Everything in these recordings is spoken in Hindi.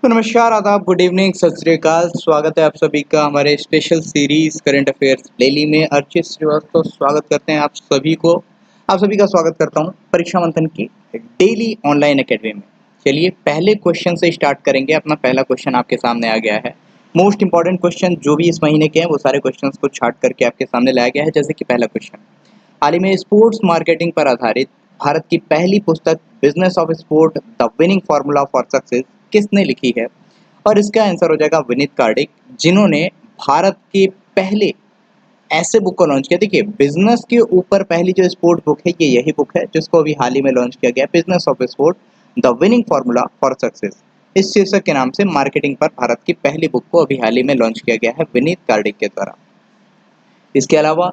तो नमस्कार, आदाब, गुड इवनिंग, सत श्री अकाल। स्वागत है आप सभी का हमारे special series current affairs daily में। अर्चित श्रीवास्तव स्वागत करते हैं आप सभी का स्वागत करता हूं परीक्षा मंथन की डेली ऑनलाइन एकेडमी में। चलिए पहले क्वेश्चन से स्टार्ट करेंगे। अपना पहला क्वेश्चन आपके सामने आ गया है। मोस्ट इंपॉर्टेंट क्वेश्चन जो भी इस महीने के हैं वो सारे क्वेश्चन को छाट करके आपके सामने लाया गया है। जैसे कि पहला क्वेश्चन, हाल ही में स्पोर्ट्स मार्केटिंग पर आधारित भारत की पहली पुस्तक business of sport the winning formula for success किसने लिखी है? और इसका आंसर हो जाएगा विनीत कार्डिक, जिन्होंने भारत के पहले ऐसे बुक को लॉन्च किया। देखिए, बिजनेस के ऊपर पहली जो स्पोर्ट बुक है ये यही बुक है जिसको अभी हाल ही में लॉन्च किया गया, business of sport the winning formula for success. इस शीर्षक के नाम से मार्केटिंग पर भारत की पहली बुक को अभी हाल ही में लॉन्च किया गया है विनीत कार्डिक के द्वारा। इसके अलावा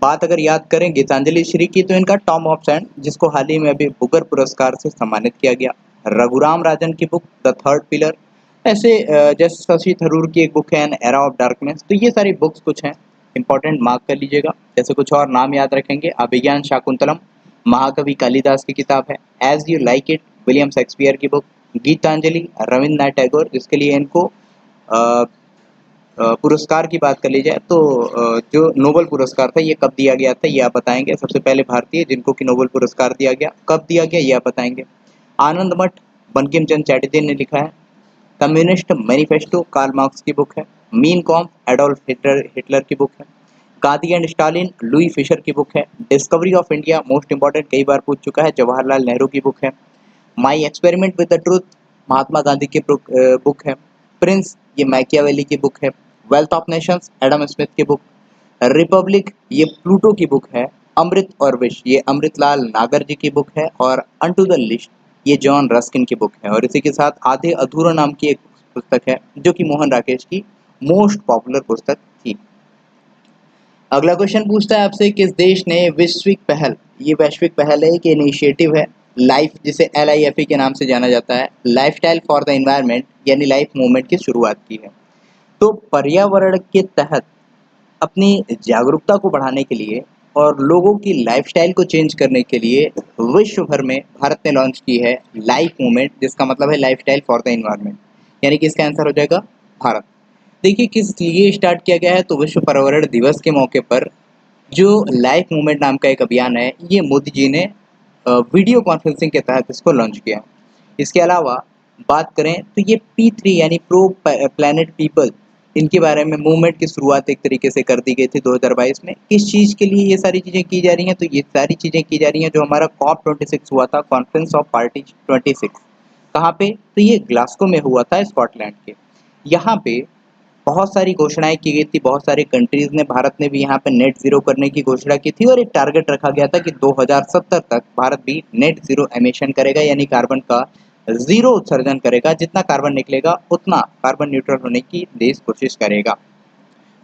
बात अगर याद करें गीतांजलि श्री की, तो इनका टॉम ऑफ सैंड, जिसको हाल ही में अभी बुकर पुरस्कार से सम्मानित किया गया। रघुराम राजन की बुक द थर्ड पिलर, ऐसे जैसे शशि थरूर की एक बुक है एन एरा ऑफ डार्कनेस। तो ये सारी बुक्स कुछ हैं इंपॉर्टेंट, मार्क कर लीजिएगा। जैसे कुछ और नाम याद रखेंगे, अभिज्ञान शाकुंतलम महाकवि कालिदास की किताब है। As you like it William Shakespeare की बुक। गीतांजलि रविन्द्रनाथ टैगोर, जिसके लिए इनको पुरस्कार की बात कर ली जाए तो जो नोबेल पुरस्कार था ये कब दिया गया था ये आप बताएंगे। सबसे पहले भारतीय जिनको कि नोबेल पुरस्कार दिया गया, कब दिया गया ये आप बताएंगे। आनंद मठ बंकिम चंद्र चैटर्जी ने लिखा है। कम्युनिस्ट मैनिफेस्टो कार्ल मार्क्स की बुक है। मीन कॉम्प एडोल्फ हिटलर की बुक है। Gandhi and Stalin Louis Fischer की बुक है। Discovery of India most important, कई बार पूछ चुका है, जवाहरलाल नेहरू की बुक है। My Experiment with the Truth Mahatma Gandhi की बुक है। प्रिंस ये मैकियावेली की बुक है। Wealth of Nations Adam Smith की बुक। रिपब्लिक ये प्लूटो की बुक है। अमृत और विश ये अमृतलाल नागर जी की बुक है। और अनटू द लिस्ट ये जॉन रस्किन की बुक है। और इसी के साथ आधे अधूरा नाम की एक पुस्तक है जो कि मोहन राकेश की मोस्ट पॉपुलर पुस्तक थी। अगला क्वेश्चन पूछता है आपसे, किस देश ने वैश्विक पहल, ये वैश्विक पहल है, एक इनिशिएटिव है लाइफ, जिसे LIFE के नाम से जाना जाता है, लाइफस्टाइल फॉर द एनवायरनमेंट यानी लाइफ मूवमेंट की शुरुआत की है। तो पर्यावरण के तहत अपनी जागरूकता को बढ़ाने के लिए और लोगों की लाइफस्टाइल को चेंज करने के लिए विश्व भर में भारत ने लॉन्च की है लाइफ मूवमेंट, जिसका मतलब है लाइफस्टाइल फॉर द एनवायरनमेंट, यानी कि इसका आंसर हो जाएगा भारत। देखिए किस लिए स्टार्ट किया गया है, तो विश्व पर्यावरण दिवस के मौके पर जो लाइफ मूवमेंट नाम का एक अभियान है ये मोदी जी ने वीडियो कॉन्फ्रेंसिंग के तहत इसको लॉन्च किया। इसके अलावा बात करें तो ये P3 यानी प्रो प्लैनेट पीपल, इनके बारे में मूवमेंट की शुरुआत एक तरीके से कर दी गई थी 2022 में। किस चीज़ के लिए ये सारी चीज़ें की जा रही हैं, तो ये सारी चीज़ें की जा रही हैं जो हमारा COP26 हुआ था, कॉन्फ्रेंस ऑफ पार्टी 26। कहाँ पे, तो ये ग्लासगो में हुआ था, स्कॉटलैंड के। यहाँ पे बहुत सारी घोषणाएं की गई थी, बहुत सारी कंट्रीज ने, भारत ने भी यहाँ पे नेट जीरो करने की घोषणा की थी। और एक टारगेट रखा गया था कि 2070 तक भारत भी नेट जीरो एमिशन करेगा, यानी कार्बन का जीरो उत्सर्जन करेगा। जितना कार्बन निकलेगा उतना कार्बन न्यूट्रल होने की देश कोशिश करेगा।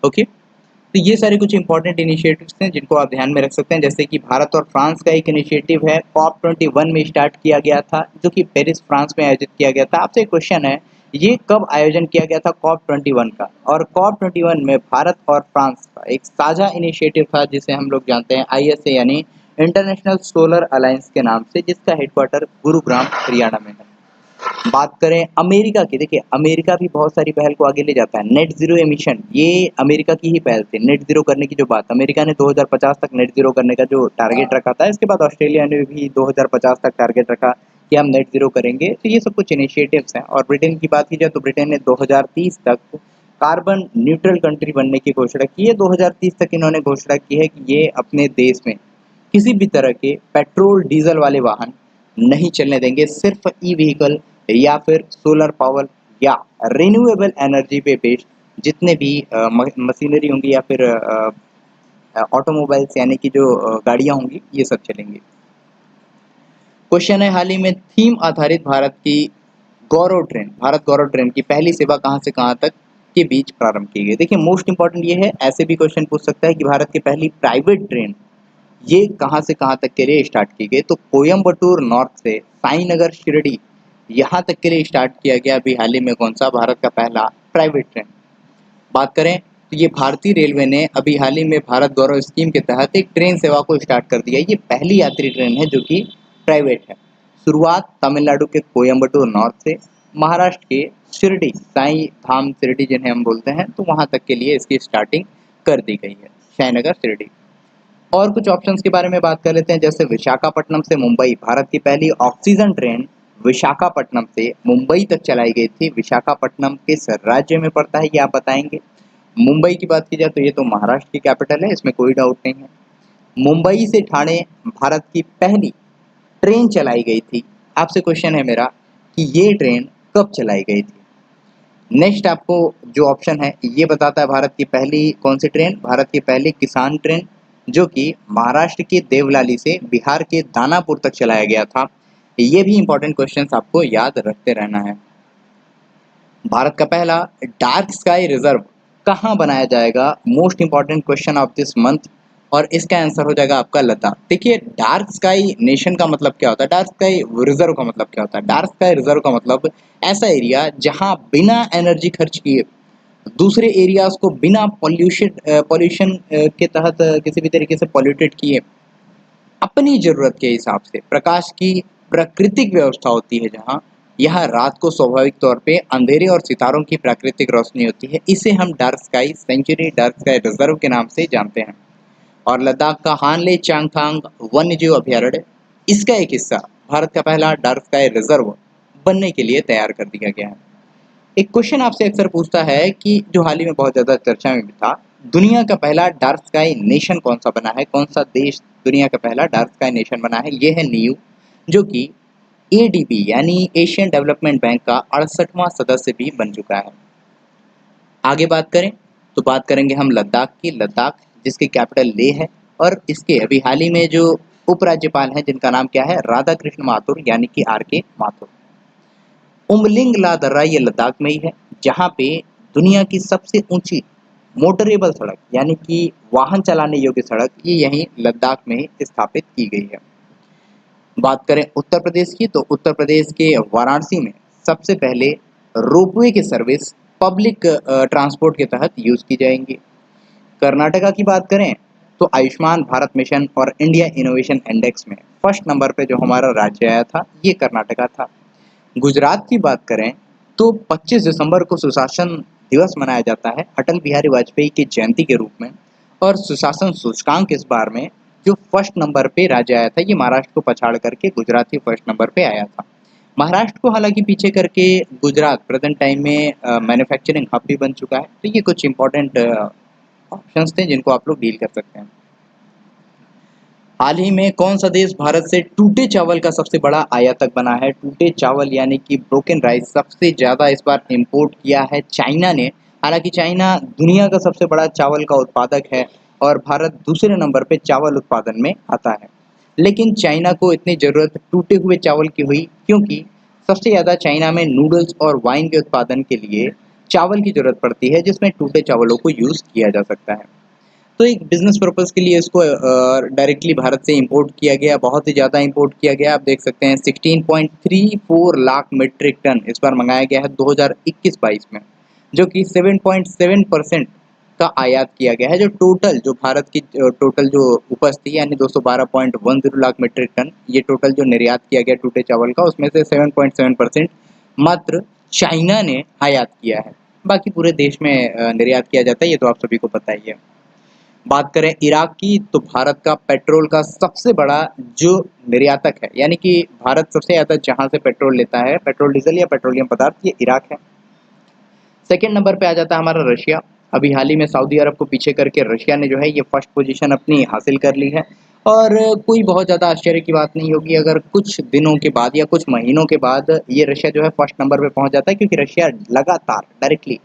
ओके, तो ये सारे कुछ इंपॉर्टेंट इनिशिएटिव्स हैं जिनको आप ध्यान में रख सकते हैं। जैसे कि भारत और फ्रांस का एक इनिशिएटिव है, COP21 में स्टार्ट किया गया था, जो कि पेरिस फ्रांस में आयोजित किया गया था। आपसे एक क्वेश्चन है, ये कब आयोजन किया गया था COP21 का? और COP21 में भारत और फ्रांस का एक साझा इनिशिएटिव था जिसे हम लोग जानते हैं ISA यानी इंटरनेशनल सोलर अलायंस के नाम से, जिसका हेडक्वार्टर गुरुग्राम हरियाणा में है। बात करें अमेरिका की, देखिए अमेरिका भी बहुत सारी पहल को आगे ले जाता है। नेट जीरो एमिशन ये अमेरिका की ही पहल थी, नेट जीरो करने की जो बात, अमेरिका ने 2050 तक नेट जीरो करने का जो टारगेट रखा था। इसके बाद ऑस्ट्रेलिया ने भी 2050 तक टारगेट रखा कि हम नेट जीरो करेंगे। तो ये सब कुछ इनिशिएटिव्स हैं। और ब्रिटेन की बात की जाए तो ब्रिटेन ने 2030 तक कार्बन न्यूट्रल कंट्री बनने की घोषणा की है। 2030 तक इन्होंने घोषणा की है कि ये अपने देश में किसी भी तरह के पेट्रोल डीजल वाले वाहन नहीं चलने देंगे, सिर्फ ई व्हीकल या फिर सोलर पावर या रिन्यूएबल एनर्जी पे बेस्ड जितने भी मशीनरी होंगी या फिर ऑटोमोबाइल्स यानी कि जो गाड़ियां होंगी ये सब चलेंगे। क्वेश्चन है, हाल ही में थीम आधारित भारत की गौरव ट्रेन, भारत गौरव ट्रेन की पहली सेवा कहां से कहां तक के बीच प्रारंभ की गई? देखिए मोस्ट इंपॉर्टेंट ये है, ऐसे भी क्वेश्चन पूछ सकता है कि भारत की पहली प्राइवेट ट्रेन ये कहां से कहां तक के लिए स्टार्ट की गई? तो कोयम्बटूर नॉर्थ से साईनगर शिरडी यहाँ तक के लिए स्टार्ट किया गया अभी हाल ही में। कौन सा? भारत का पहला प्राइवेट ट्रेन। बात करें तो ये भारतीय रेलवे ने अभी हाल ही में भारत गौरव स्कीम के तहत एक ट्रेन सेवा को स्टार्ट कर दिया। ये पहली यात्री ट्रेन है जो कि प्राइवेट है। शुरुआत तमिलनाडु के कोयम्बटूर नॉर्थ से महाराष्ट्र के शिरडी, साईं धाम शिरडी जिन्हें हम बोलते हैं, तो वहाँ तक के लिए इसकी स्टार्टिंग कर दी गई है, साईनगर शिरडी। और कुछ ऑप्शंस के बारे में बात कर लेते हैं, जैसे विशाखापट्टनम से मुंबई, भारत की पहली ऑक्सीजन ट्रेन विशाखापट्टनम से मुंबई तक चलाई गई थी। विशाखापट्टनम किस राज्य में पड़ता है ये आप बताएंगे। मुंबई की बात की जाए तो ये तो महाराष्ट्र की कैपिटल है, इसमें कोई डाउट नहीं है। मुंबई से ठाणे भारत की पहली ट्रेन चलाई गई थी। आपसे क्वेश्चन है मेरा कि ये ट्रेन कब चलाई गई थी। नेक्स्ट आपको जो ऑप्शन है ये बताता है भारत की पहली कौन सी ट्रेन, भारत की पहली किसान ट्रेन, जो कि महाराष्ट्र के देवलाली से बिहार के दानापुर तक चलाया गया था। ये भी इंपॉर्टेंट क्वेश्चंस आपको याद रखते रहना है। भारत का पहला डार्क स्काई रिजर्व कहाँ बनाया जाएगा, most important question of this month, और इसका आंसर हो जाएगा आपका लद्दाख। देखिए डार्क स्काई नेशन का मतलब क्या होता है, डार्क स्काई रिजर्व का मतलब क्या होता है। डार्क स्काई रिजर्व का मतलब ऐसा एरिया जहां बिना एनर्जी खर्च किए दूसरे एरियाज को बिना पॉल्यूशन के तहत किसी भी तरीके से पॉल्यूटेड किए अपनी जरूरत के हिसाब से प्रकाश की प्राकृतिक व्यवस्था होती है, जहां यह रात को स्वाभाविक तौर पे अंधेरे और सितारों की प्राकृतिक रोशनी होती है। इसे हम dark sky sanctuary, dark sky reserve के नाम से जानते हैं। और लद्दाख का हानले चांगथांग वन्य जीव अभयारण्य, इसका एक हिस्सा भारत का पहला डार्क स्काई रिजर्व बनने के लिए तैयार कर दिया गया है। एक क्वेश्चन आपसे अक्सर पूछता है कि जो हाल ही में बहुत ज़्यादा चर्चा में भी था, दुनिया का पहला डार्क स्काई नेशन कौन सा बना है, कौन सा देश दुनिया का पहला डार्क स्काई नेशन बना है। ये है नीयू, जो कि एडीबी यानी एशियन डेवलपमेंट बैंक का 68वां सदस्य भी बन चुका है। आगे बात करें तो बात करेंगे हम लद्दाख की। लद्दाख जिसकी कैपिटल लेह है, और इसके अभी हाल ही में जो उपराज्यपाल हैं जिनका नाम क्या है, राधा कृष्ण माथुर यानी कि RK माथुर। उमलिंग ला दर्रा ये लद्दाख में ही है, जहाँ पे दुनिया की सबसे ऊंची मोटरेबल सड़क यानी कि वाहन चलाने योग्य सड़क ये यहीं लद्दाख में ही स्थापित की गई है। बात करें उत्तर प्रदेश की तो उत्तर प्रदेश के वाराणसी में सबसे पहले रोपवे की सर्विस पब्लिक ट्रांसपोर्ट के तहत यूज की जाएंगी। कर्नाटका की बात करें तो आयुष्मान भारत मिशन और इंडिया इनोवेशन इंडेक्स में फर्स्ट नंबर पे जो हमारा राज्य आया था ये कर्नाटका था। गुजरात की बात करें तो 25 दिसंबर को सुशासन दिवस मनाया जाता है अटल बिहारी वाजपेयी की जयंती के रूप में, और सुशासन सूचकांक इस बार में जो फर्स्ट नंबर पे राज्य आया था ये महाराष्ट्र को पछाड़ करके गुजरात ही फर्स्ट नंबर पे आया था। महाराष्ट्र को हालांकि पीछे करके गुजरात प्रेजेंट टाइम में मैन्युफैक्चरिंग हब भी बन चुका है। तो ये कुछ इंपॉर्टेंट ऑप्शंस थे जिनको आप लोग डील कर सकते हैं। हाल ही में कौन सा देश भारत से टूटे चावल का सबसे बड़ा आयातक बना है। टूटे चावल यानी कि ब्रोकन राइस सबसे ज़्यादा इस बार इंपोर्ट किया है चाइना ने। हालांकि चाइना दुनिया का सबसे बड़ा चावल का उत्पादक है और भारत दूसरे नंबर पे चावल उत्पादन में आता है। लेकिन चाइना को इतनी ज़रूरत टूटे हुए चावल की हुई क्योंकि सबसे ज़्यादा चाइना में नूडल्स और वाइन के उत्पादन के लिए चावल की ज़रूरत पड़ती है, जिसमें टूटे चावलों को यूज़ किया जा सकता है। तो एक बिजनेस पर्पज़ के लिए इसको डायरेक्टली भारत से इंपोर्ट किया गया, बहुत ही ज़्यादा इंपोर्ट किया गया। आप देख सकते हैं 16.34 लाख मीट्रिक टन इस बार मंगाया गया है 2021-22 में, जो कि 7.7% का आयात किया गया है। जो भारत की टोटल जो उपज थी यानी 212.10 लाख मीट्रिक टन, ये टोटल जो निर्यात किया गया टूटे चावल का, उसमें से 7.7% मात्र चाइना ने आयात किया है। बाकी पूरे देश में निर्यात किया जाता है, ये तो आप सभी को पता ही है। बात करें इराक की तो भारत का पेट्रोल का सबसे बड़ा जो निर्यातक है, यानी कि भारत सबसे ज़्यादा जहां से पेट्रोल लेता है, पेट्रोल डीजल या पेट्रोलियम पदार्थ, ये इराक है। सेकेंड नंबर पे आ जाता है हमारा रशिया। अभी हाल ही में सऊदी अरब को पीछे करके रशिया ने जो है ये फर्स्ट पोजीशन अपनी हासिल कर ली है। और कोई बहुत ज़्यादा आश्चर्य की बात नहीं होगी अगर कुछ दिनों के बाद या कुछ महीनों के बाद ये रशिया जो है फर्स्ट नंबर पे पहुंच जाता है, क्योंकि रशिया लगातार डायरेक्टली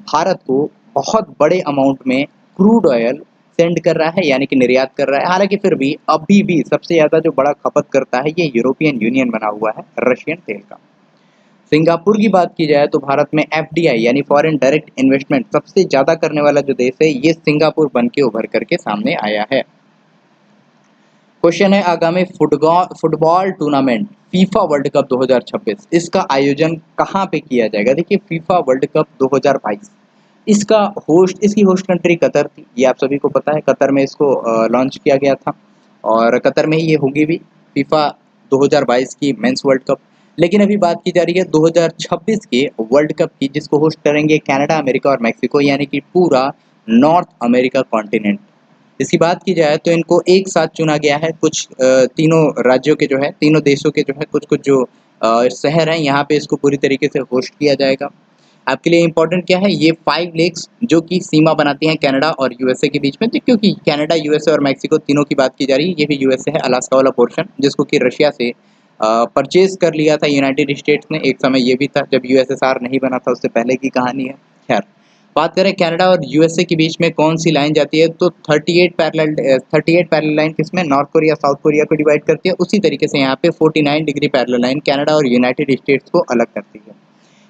भारत को बहुत बड़े अमाउंट में क्रूड ऑयल सेंड कर रहा है, यानी कि निर्यात कर रहा है। हालांकि फिर भी अभी भी सबसे ज़्यादा जो बड़ा खपत करता है ये यूरोपियन यूनियन बना हुआ है रशियन तेल का। सिंगापुर की बात की जाए तो भारत में FDI यानी फॉरेन डायरेक्ट इन्वेस्टमेंट सबसे ज़्यादा करने वाला जो देश है ये सिंगापुर बन के उभर करके सामने आया है। क्वेश्चन है आगामी football tournament FIFA world cup 2026 इसका आयोजन कहाँ पे किया जाएगा। देखिए फीफा वर्ल्ड कप 2022 इसकी होस्ट कंट्री कतर थी, ये आप सभी को पता है। कतर में इसको लॉन्च किया गया था और कतर में ही ये होगी भी फीफा 2022 की मेंस वर्ल्ड कप। लेकिन अभी बात की जा रही है 2026 के वर्ल्ड कप की, जिसको होस्ट करेंगे कनाडा, अमेरिका और मैक्सिको, यानी कि पूरा नॉर्थ अमेरिका कॉन्टिनेंट। इसकी बात की जाए तो इनको एक साथ चुना गया है। कुछ तीनों राज्यों के जो है, तीनों देशों के जो है कुछ-कुछ जो शहर हैं, यहाँ पे इसको पूरी तरीके से होस्ट किया जाएगा। आपके लिए इम्पोर्टेंट क्या है, ये 5 लेक्स जो कि सीमा बनाती हैं कनाडा और यूएसए के बीच में, क्योंकि कनाडा, यूएसए और मैक्सिको तीनों की बात की जा रही है। ये भी यूएसए है, अलास्का वाला पोर्शन, जिसको कि रशिया से परचेज कर लिया था यूनाइटेड स्टेट्स ने। एक समय ये भी था जब यूएसएसआर नहीं बना था, उससे पहले की कहानी है। खैर, बात करें कनाडा और यूएसए के बीच में कौन सी लाइन जाती है, तो 38 पैरेलल लाइन किसमें, नॉर्थ कोरिया साउथ कोरिया को डिवाइड करती है। उसी तरीके से यहाँ पे 49 डिग्री पैरेलल लाइन कनाडा और यूनाइटेड स्टेट्स को अलग करती है।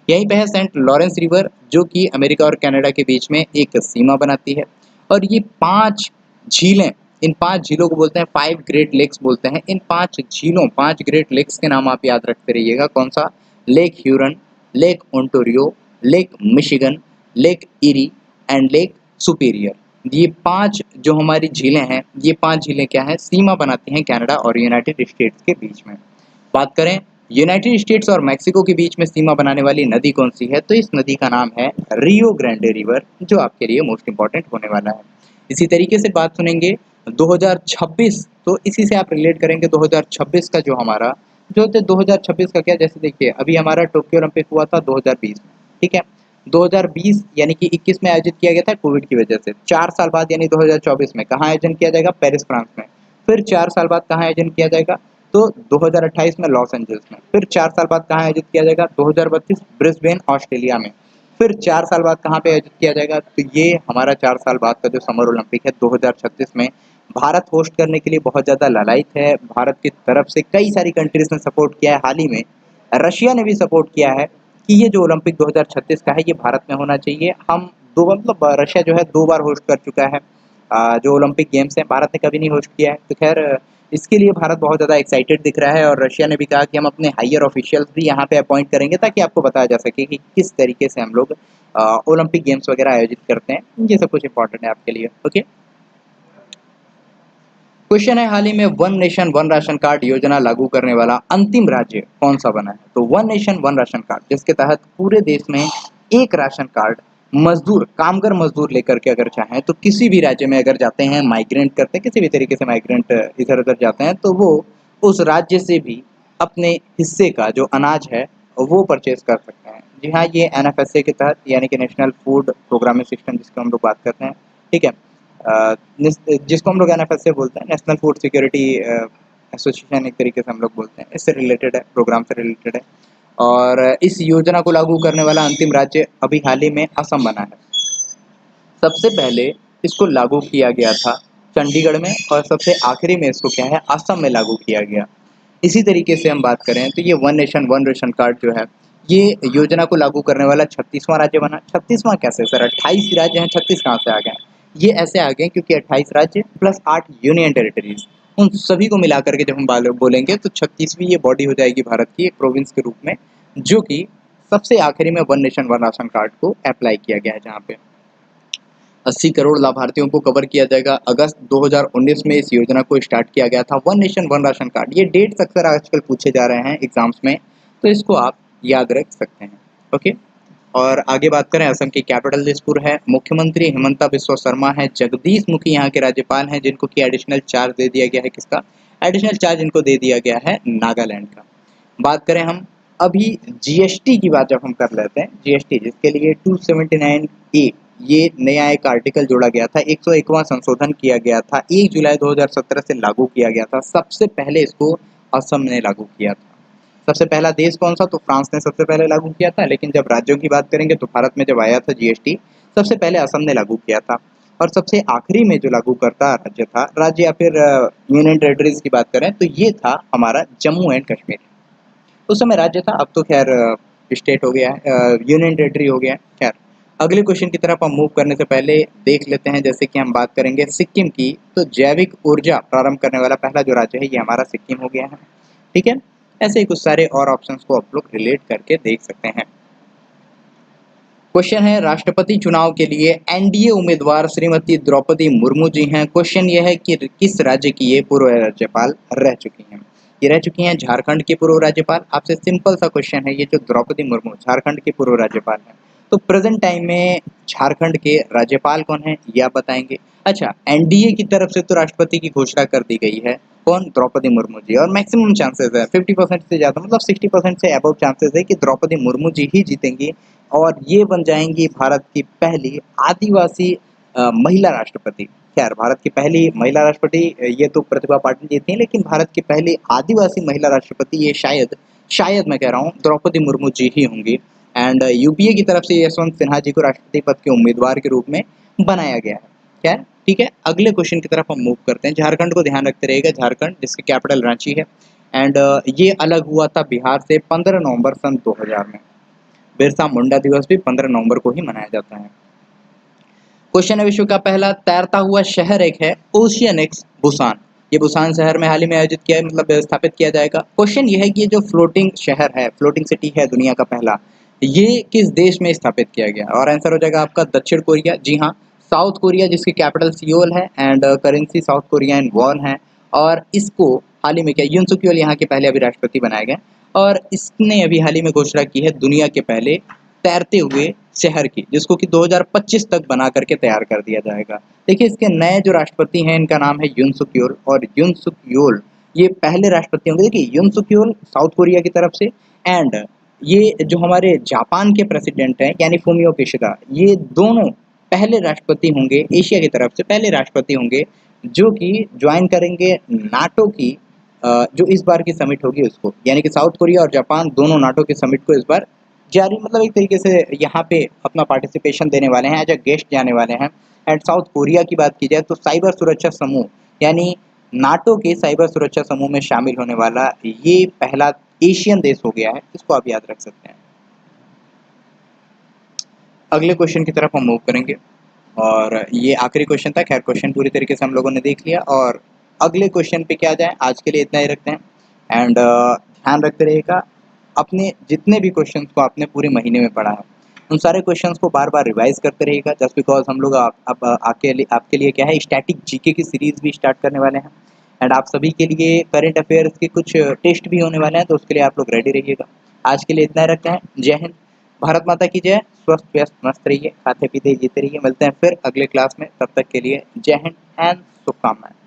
यहीं पे है सेंट लॉरेंस रिवर, जो कि अमेरिका और कनाडा के बीच में एक सीमा बनाती है। और ये 5 झीलें, इन 5 झीलों को बोलते हैं 5 ग्रेट लेक्स बोलते हैं। इन 5 झीलों, 5 ग्रेट लेक्स के नाम आप याद रखते रहिएगा। कौन सा, Lake Huron, Lake Ontario, Lake Michigan, Lake Erie and Lake Superior. ये 5 जो हमारी झीलें हैं, ये 5 झीलें क्या हैं, सीमा बनाती हैं कनाडा और यूनाइटेड स्टेट्स के बीच में। बात करें यूनाइटेड स्टेट्स और मैक्सिको के बीच में सीमा बनाने वाली नदी कौन सी है, तो इस नदी का नाम है रियो ग्रांडे रिवर, जो आपके लिए मोस्ट इंपॉर्टेंट होने वाला है। इसी तरीके से बात सुनेंगे 2026, तो इसी से आप रिलेट करेंगे 2026 का जो हमारा जो होते 2026 का क्या, जैसे देखिए अभी हमारा टोक्यो ओलंपिक हुआ था 2020 में, ठीक है। 2020 यानी कि 21 में आयोजित किया गया था कोविड की वजह से। 4 साल बाद यानी 2024 में कहाँ आयोजन किया जाएगा, पेरिस फ्रांस में। फिर 4 साल बाद कहाँ आयोजन किया जाएगा, तो 2028 में लॉस एंजल्स में। फिर 4 साल बाद कहाँ आयोजित किया जाएगा, 2032 ब्रिस्बेन ऑस्ट्रेलिया में। फिर 4 साल बाद कहाँ पे आयोजित किया जाएगा, तो ये हमारा 4 साल बाद का जो समर ओलंपिक है 2036 में। भारत होस्ट करने के लिए बहुत ज़्यादा लालायित है। भारत की तरफ से कई सारी कंट्रीज ने सपोर्ट किया है। हाल ही में रशिया ने भी सपोर्ट किया है कि ये जो ओलंपिक 2036 का है ये भारत में होना चाहिए। हम दो मतलब रशिया जो है 2 बार होस्ट कर चुका है जो ओलंपिक गेम्स हैं, भारत ने कभी नहीं होस्ट किया है। तो खैर इसके लिए भारत बहुत ज़्यादा एक्साइटेड दिख रहा है, और रशिया ने भी कहा कि हम अपने हायर ऑफिशियल्स भी यहाँ पे अपॉइंट करेंगे ताकि आपको बताया जा सके कि किस तरीके से हम लोग ओलंपिक गेम्स वगैरह आयोजित करते हैं। ये सब कुछ इंपॉर्टेंट है आपके लिए। ओके, क्वेश्चन है, हाल ही में one nation one ration card योजना लागू करने वाला अंतिम राज्य कौन सा बना है, तो one nation one ration card, जिसके तहत पूरे देश में एक राशन कार्ड मजदूर, कामगार मजदूर लेकर के अगर चाहें तो किसी भी राज्य में अगर जाते हैं, माइग्रेंट करते हैं, किसी भी तरीके से माइग्रेंट इधर उधर जाते हैं, तो वो उस राज्य से भी अपने हिस्से का जो अनाज है वो परचेज कर सकते हैं। जी हाँ, ये NFSA के तहत, यानी कि नेशनल फूड प्रोग्रामिंग सिस्टम जिसको हम लोग बात करते हैं, ठीक है, जिसको हम लोग NFSA बोलते हैं, नेशनल फूड सिक्योरिटी एसोसिएशन, एक तरीके से हम लोग बोलते हैं, इससे रिलेटेड है, प्रोग्राम से रिलेटेड है। और इस योजना को लागू करने वाला अंतिम राज्य अभी हाल ही में असम बना है। सबसे पहले इसको लागू किया गया था चंडीगढ़ में, और सबसे आखिरी में इसको क्या है, असम में लागू किया गया। इसी तरीके से हम बात करें तो ये one nation one ration card जो है, ये योजना को लागू करने वाला 36वां राज्य बना। 36वां कैसे सर, 28 राज्य हैं, 36 कहाँ से आ गए? ये ऐसे आ गए क्योंकि 28 राज्य प्लस 8 यूनियन टेरिटरीज, उन सभी को मिला करके जब हम बोलेंगे तो 36वीं ये बॉडी हो जाएगी भारत की, एक प्रोविंस के रूप में, जो कि सबसे आखिरी में one nation one ration card को अप्लाई किया गया है, जहाँ पे 80 करोड़ लाभार्थियों को कवर किया जाएगा। अगस्त 2019 में इस योजना को स्टार्ट किया गया था, one nation one ration card. ये डेट्स अक्सर आजकल पूछे जा रहे हैं एग्जाम्स में, तो इसको आप याद रख सकते हैं। ओके, और आगे बात करें, असम की कैपिटल दिसपुर है, मुख्यमंत्री हिमंता बिस्वा शर्मा है, जगदीश मुखी यहाँ के राज्यपाल हैं, जिनको कि एडिशनल चार्ज दे दिया गया है, किसका एडिशनल चार्ज इनको दे दिया गया है, नागालैंड का। बात करें हम अभी जीएसटी की बात जब हम कर लेते हैं, जीएसटी जिसके लिए 279A ये नया एक आर्टिकल जोड़ा गया था, 101वां संशोधन किया गया था, 1 जुलाई 2017 से लागू किया गया था। सबसे पहले इसको असम ने लागू किया था। सबसे पहला देश कौन सा, तो फ्रांस ने सबसे पहले लागू किया था, लेकिन जब राज्यों की बात करेंगे तो भारत में जब आया था जीएसटी, सबसे पहले असम ने लागू किया था। और सबसे आखिरी में जो लागू करता राज्य था, राज्य या फिर यूनियन टेरिटरीज की बात करें तो ये था हमारा जम्मू एंड कश्मीर। उस समय राज्य था, अब तो खैर स्टेट हो गया है, यूनियन टेरिटरी हो गया है। खैर, अगले क्वेश्चन की तरफ हम मूव करने से पहले देख लेते हैं, जैसे कि हम बात करेंगे सिक्किम की, तो जैविक ऊर्जा प्रारंभ करने वाला पहला जो राज्य है ये हमारा सिक्किम हो गया है। ठीक है, ऐसे ही कुछ सारे और ऑप्शंस को आप लोग रिलेट करके देख सकते हैं। क्वेश्चन है, राष्ट्रपति चुनाव के लिए एनडीए उम्मीदवार श्रीमती द्रौपदी मुर्मू जी हैं। क्वेश्चन ये है कि किस राज्य की ये पूर्व राज्यपाल रह चुकी हैं। ये रह चुकी हैं झारखंड की पूर्व राज्यपाल। आपसे सिंपल सा क्वेश्चन है ये, जो द्रौपदी मुर्मू झारखंड की पूर्व राज्यपाल हैं, तो प्रेजेंट टाइम में झारखंड के राज्यपाल कौन है ये आप बताएंगे। अच्छा, एनडीए की तरफ से तो राष्ट्रपति की घोषणा कर दी गई है, कौन, द्रौपदी मुर्मू जी, और मैक्सिमम चांसेस है 50% से ज़्यादा, मतलब 60% से अबव चांसेस है कि द्रौपदी मुर्मू जी ही जीतेंगी और ये बन जाएंगी भारत की पहली आदिवासी महिला राष्ट्रपति। खैर, भारत की पहली महिला राष्ट्रपति ये तो प्रतिभा पाटिल जी थी, लेकिन भारत की पहली आदिवासी महिला राष्ट्रपति ये शायद मैं कह रहा हूँ द्रौपदी मुर्मू जी ही होंगी। एंड यूपीए की तरफ से यशवंत सिन्हा जी को राष्ट्रपति पद के उम्मीदवार के रूप में बनाया गया है। खैर ठीक है, अगले क्वेश्चन की तरफ हम मूव करते हैं। झारखंड को ध्यान रखते रहिएगा, झारखंड जिसकी कैपिटल रांची है। एंड ये अलग हुआ था बिहार से 15 नवंबर सन 2000 में। बिरसा मुंडा दिवस भी 15 नवंबर को ही मनाया जाता है। क्वेश्चन है, विश्व का पहला तैरता हुआ शहर एक है ओशियनिक्स बुसान। ये बुसान शहर में हाल ही में आयोजित किया है, मतलब स्थापित किया जाएगा। क्वेश्चन ये है कि ये जो फ्लोटिंग शहर है, फ्लोटिंग सिटी है दुनिया का पहला, ये किस देश में स्थापित किया गया, और आंसर हो जाएगा आपका दक्षिण कोरिया। जी हाँ, साउथ कोरिया, जिसकी कैपिटल सियोल है and currency south Korean von है। और इसको हाल ही में क्या यून सुक येल यहाँ के पहले अभी राष्ट्रपति बनाए गए, और इसने अभी हाल ही में घोषणा की है दुनिया के पहले तैरते हुए शहर की, जिसको कि 2025 तक बना करके तैयार कर दिया जाएगा। देखिए, इसके नए जो राष्ट्रपति हैं इनका नाम है यून सुक योल, और यून सुक योल ये पहले राष्ट्रपति होंगे। देखिए, यून सुक योल साउथ कोरिया की तरफ से, एंड ये जो हमारे जापान के प्रेसिडेंट हैं यानी फूमियो किशिदा, ये दोनों पहले राष्ट्रपति होंगे, एशिया की तरफ से पहले राष्ट्रपति होंगे जो कि ज्वाइन करेंगे नाटो की जो इस बार की समिट होगी उसको, यानी कि साउथ कोरिया और जापान दोनों नाटो की समिट को इस बार जारी, मतलब एक तरीके से यहाँ पे अपना पार्टिसिपेशन देने वाले हैं, एज अ गेस्ट जाने वाले हैं। एंड साउथ कोरिया की बात की जाए तो साइबर सुरक्षा समूह यानी नाटो के साइबर सुरक्षा समूह में शामिल होने वाला ये पहला एशियन देश हो गया है, इसको आप याद रख सकते हैं। अगले क्वेश्चन की तरफ हम मूव करेंगे, और ये आखिरी क्वेश्चन था। खैर, क्वेश्चन पूरी तरीके से हम लोगों ने देख लिया, और अगले क्वेश्चन पे क्या जाए, आज के लिए इतना ही रखते हैं। एंड ध्यान रखते रहिएगा, अपने जितने भी क्वेश्चंस को आपने पूरे महीने में पढ़ा है उन सारे क्वेश्चंस को बार बार रिवाइज करते रहिएगा, जस्ट बिकॉज हम लोग अब आपके लिए क्या है, स्टैटिक जीके की सीरीज भी स्टार्ट करने वाले हैं। एंड आप सभी के लिए करंट अफेयर्स के कुछ टेस्ट भी होने वाले हैं, तो उसके लिए आप लोग रेडी रहिएगा। आज के लिए इतना ही रखते हैं। जय हिंद, भारत माता की जय। स्वस्थ व्यस्त मस्त रहिए, खाते पीते जीते रहिए। मिलते हैं फिर अगले क्लास में, तब तक के लिए जय हिंद एंड शुभकामनाएं।